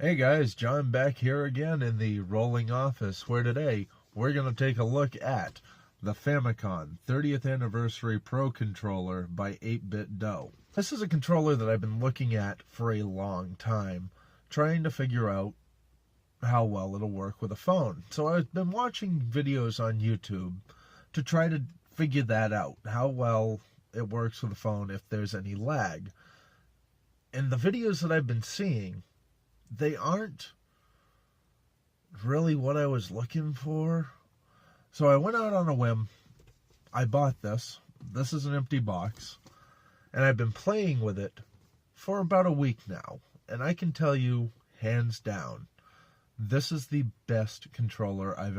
Hey guys, John back here again in the rolling office, where today we're going to take a look at the Famicom 30th Anniversary Pro Controller by 8Bitdo. This is a controller that I've been looking at for a long time, trying to figure out how well it'll work with a phone. So I've been watching videos on YouTube to try to figure that out, how well it works with a phone, if there's any lag. And the videos that I've been seeing, they aren't really what I was looking for. So I went out on a whim. I bought this. This is an empty box. And I've been playing with it for about a week now. And I can tell you, hands down, this is the best controller I've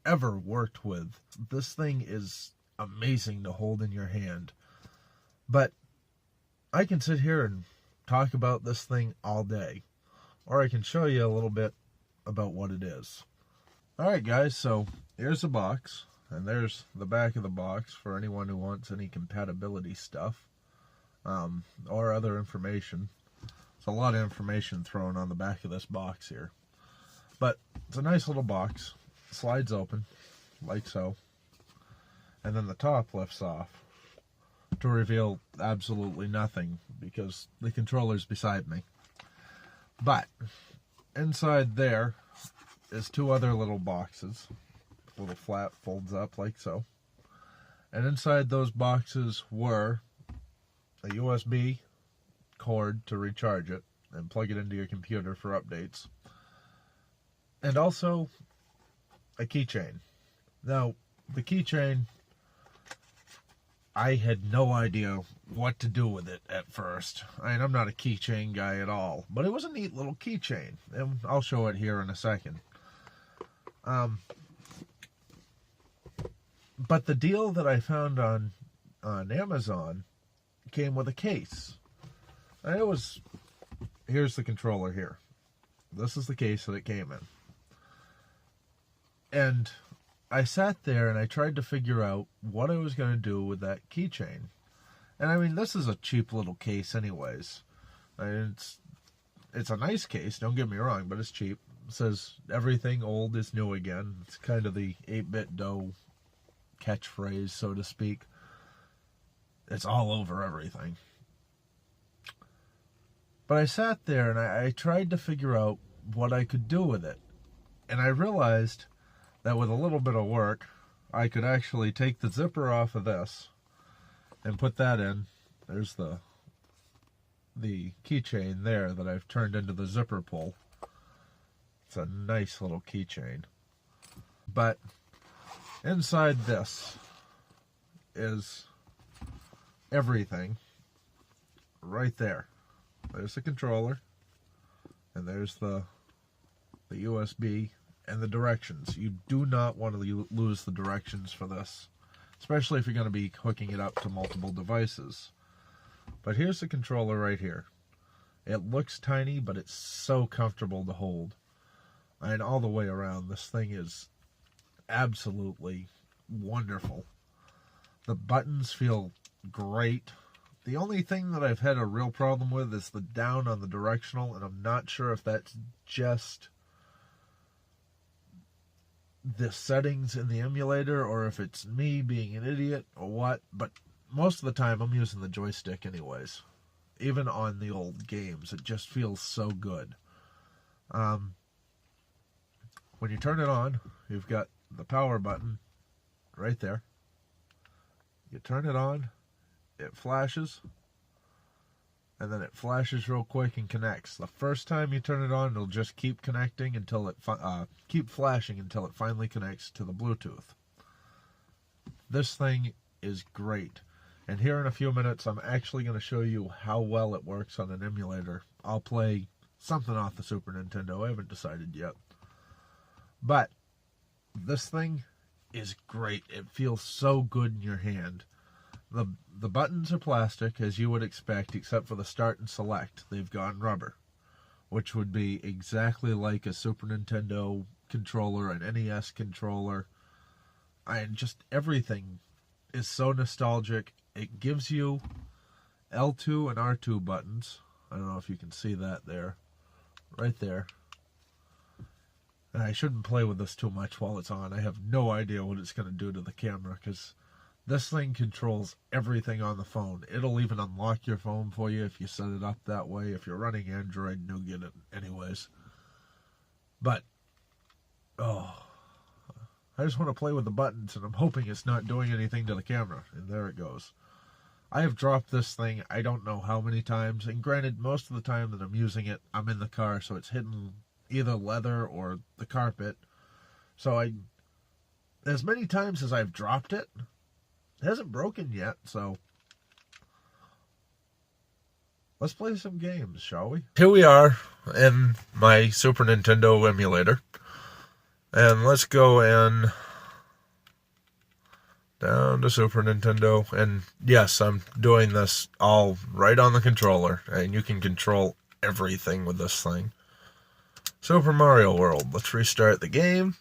ever worked with. This thing is amazing to hold in your hand. But I can sit here and talk about this thing all day. Or I can show you a little bit about what it is. Alright guys, so here's the box, and there's the back of the box for anyone who wants any compatibility stuff, or other information. It's a lot of information thrown on the back of this box here. But it's a nice little box, slides open, like so, and then the top lifts off to reveal absolutely nothing, because the controller's beside me. But inside there is two other little boxes. Little flap folds up like so. And inside those boxes were a USB cord to recharge it and plug it into your computer for updates. And also a keychain. Now, the keychain, I had no idea what to do with it at first. I'm not a keychain guy at all, but it was a neat little keychain, and I'll show it here in a second. But the deal that I found on Amazon came with a case. And here's the controller here. This is the case that it came in. And I sat there and I tried to figure out what I was going to do with that keychain. And I mean, this is a cheap little case anyways. It's a nice case, don't get me wrong, but it's cheap. It says, everything old is new again. It's kind of the 8Bitdo catchphrase, so to speak. It's all over everything. But I sat there and I tried to figure out what I could do with it. And I realized that with a little bit of work, I could actually take the zipper off of this and put that in. There's the keychain there that I've turned into the zipper pull. It's a nice little keychain. But inside this is everything right there. There's the controller, and there's the USB and the directions. You do not want to lose the directions for this, especially if you're going to be hooking it up to multiple devices. But here's the controller right here. It looks tiny, but it's so comfortable to hold. And all the way around, this thing is absolutely wonderful. The buttons feel great. The only thing that I've had a real problem with is the down on the directional, and I'm not sure if that's just the settings in the emulator or if it's me being an idiot or what, but most of the time I'm using the joystick anyways. Even on the old games, it just feels so good. When you turn it on, you've got the power button right there. You turn it on, it flashes, and then it flashes real quick and connects. The first time you turn it on, it'll just keep connecting until it keep flashing until it finally connects to the Bluetooth. This thing is great. And here in a few minutes, I'm actually going to show you how well it works on an emulator. I'll play something off the Super Nintendo. I haven't decided yet. But this thing is great. It feels so good in your hand. The buttons are plastic, as you would expect, except for the start and select. They've gone rubber, which would be exactly like a Super Nintendo controller, an NES controller, and just everything is so nostalgic. It gives you L2 and R2 buttons. I don't know if you can see that there. right there. And I shouldn't play with this too much while it's on. I have no idea what it's going to do to the camera, because this thing controls everything on the phone. It'll even unlock your phone for you if you set it up that way. If you're running Android, you'll get it anyways. But, oh, I just want to play with the buttons, and I'm hoping it's not doing anything to the camera. And there it goes. I have dropped this thing I don't know how many times, and granted, most of the time that I'm using it, I'm in the car, so it's hitting either leather or the carpet. So as many times as I've dropped it, it hasn't broken yet, so let's play some games, shall we? Here we are in my Super Nintendo emulator, and let's go in down to Super Nintendo, and yes, I'm doing this all right on the controller, and you can control everything with this thing. Super Mario World. Let's restart the game.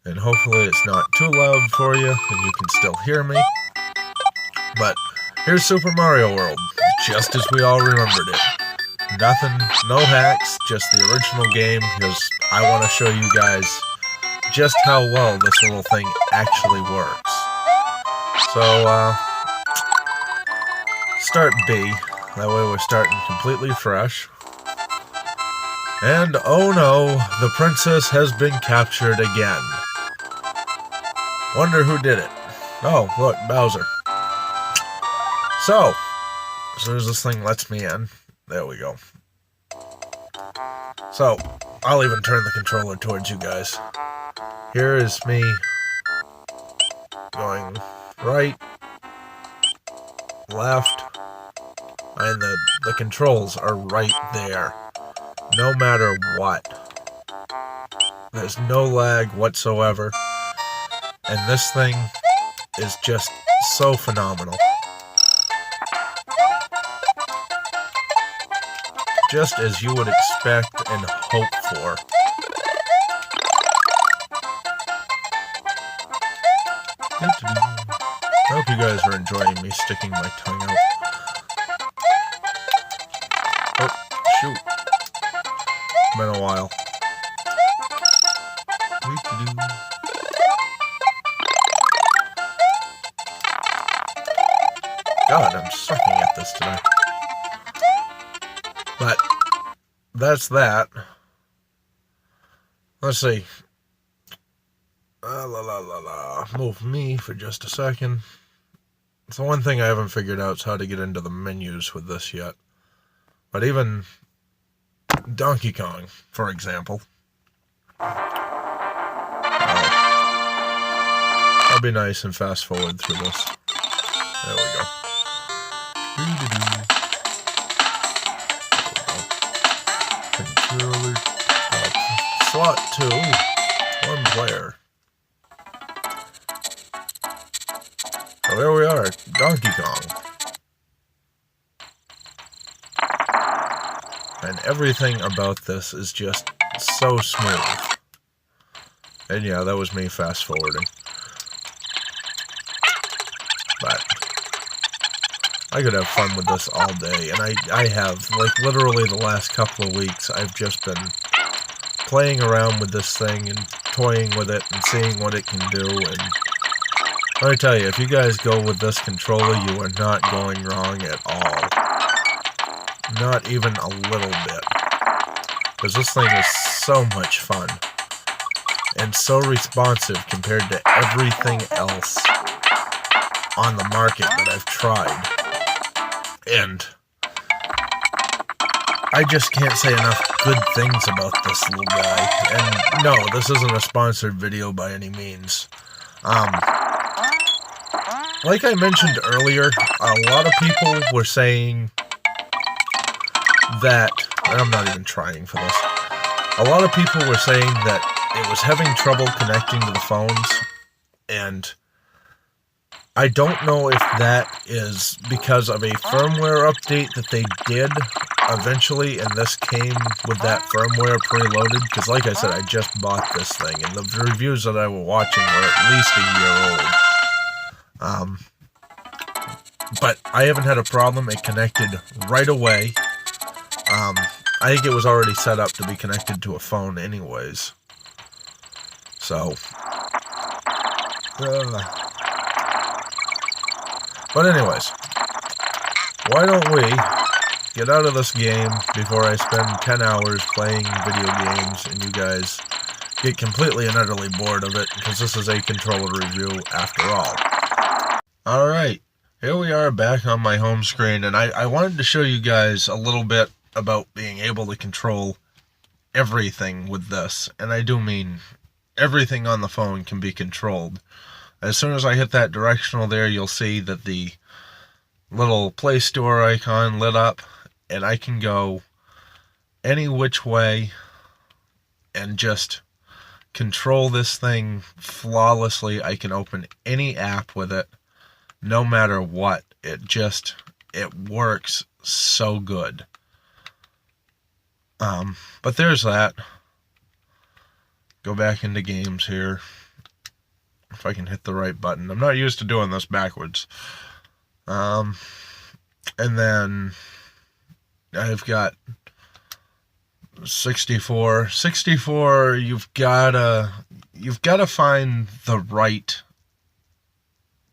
And hopefully it's not too loud for you and you can still hear me. But here's Super Mario World, just as we all remembered it. Nothing, no hacks, just the original game, because I want to show you guys just how well this little thing actually works. So, start B. That way we're starting completely fresh. And oh no, the princess has been captured again. Wonder who did it. Oh, look, Bowser. So, as soon as this thing lets me in, there we go. So, I'll even turn the controller towards you guys. Here is me going right, left, and the controls are right there. No matter what. There's no lag whatsoever. And this thing is just so phenomenal. Just as you would expect and hope for. I hope you guys are enjoying me sticking my tongue out. Oh, shoot. Been a while. God, I'm sucking at this today. But that's that. Let's see. Move me for just a second. So one thing I haven't figured out is how to get into the menus with this yet. But even Donkey Kong, for example. I'll be nice and fast forward through this. There we go. Controller. Slot 2. One player. So there we are. Donkey Kong. And everything about this is just so smooth. And yeah, that was me fast forwarding. But I could have fun with this all day, and I have. Like, literally the last couple of weeks, I've just been playing around with this thing and toying with it and seeing what it can do. And let me tell you, if you guys go with this controller, you are not going wrong at all. Not even a little bit. Because this thing is so much fun. And so responsive compared to everything else on the market that I've tried. And I just can't say enough good things about this little guy. And no, this isn't a sponsored video by any means. Like I mentioned earlier, a lot of people were saying that, and I'm not even trying for this, a lot of people were saying that it was having trouble connecting to the phones, and I don't know if that is because of a firmware update that they did eventually, and this came with that firmware preloaded, because like I said, I just bought this thing, and the reviews that I was watching were at least a year old. But I haven't had a problem. It connected right away. I think it was already set up to be connected to a phone anyways. So, but anyways, why don't we get out of this game before I spend 10 hours playing video games and you guys get completely and utterly bored of it, because this is a controller review after all. Alright, here we are back on my home screen, and I wanted to show you guys a little bit about being able to control everything with this, and I do mean everything on the phone can be controlled. As soon as I hit that directional there, you'll see that the little Play Store icon lit up, and I can go any which way and just control this thing flawlessly. I can open any app with it, no matter what. It works so good. But there's that. Go back into games here. If I can hit the right button. I'm not used to doing this backwards. And then I've got 64. 64, you've gotta find the right,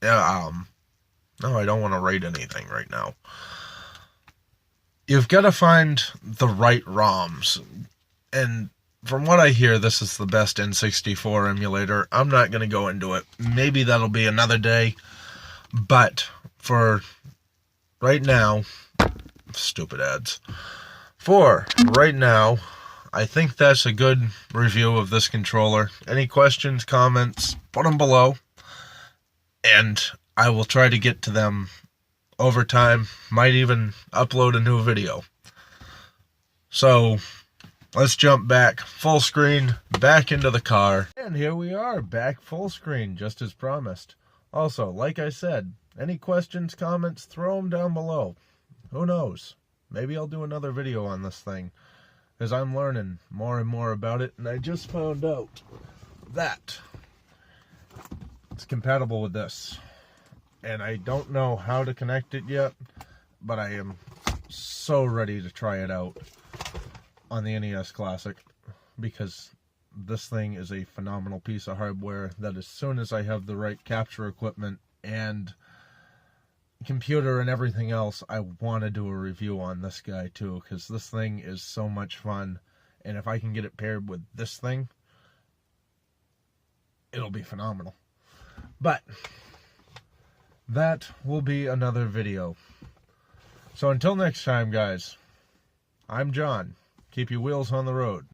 no, I don't want to rate anything right now. You've got to find the right ROMs, and from what I hear, this is the best N64 emulator. I'm not going to go into it. Maybe that'll be another day, but for right now, stupid ads. For right now, I think that's a good review of this controller. Any questions, comments, put them below, and I will try to get to them over time. Might even upload a new video. So, let's jump back full screen, back into the car. And here we are, back full screen, just as promised. Also, like I said, any questions, comments, throw them down below. Who knows? Maybe I'll do another video on this thing, as I'm learning more and more about it, and I just found out that it's compatible with this. And I don't know how to connect it yet, but I am so ready to try it out on the NES Classic, because this thing is a phenomenal piece of hardware that as soon as I have the right capture equipment and computer and everything else, I want to do a review on this guy too, because this thing is so much fun, and if I can get it paired with this thing, it'll be phenomenal. But that will be another video. So until next time, guys, I'm John. Keep your wheels on the road.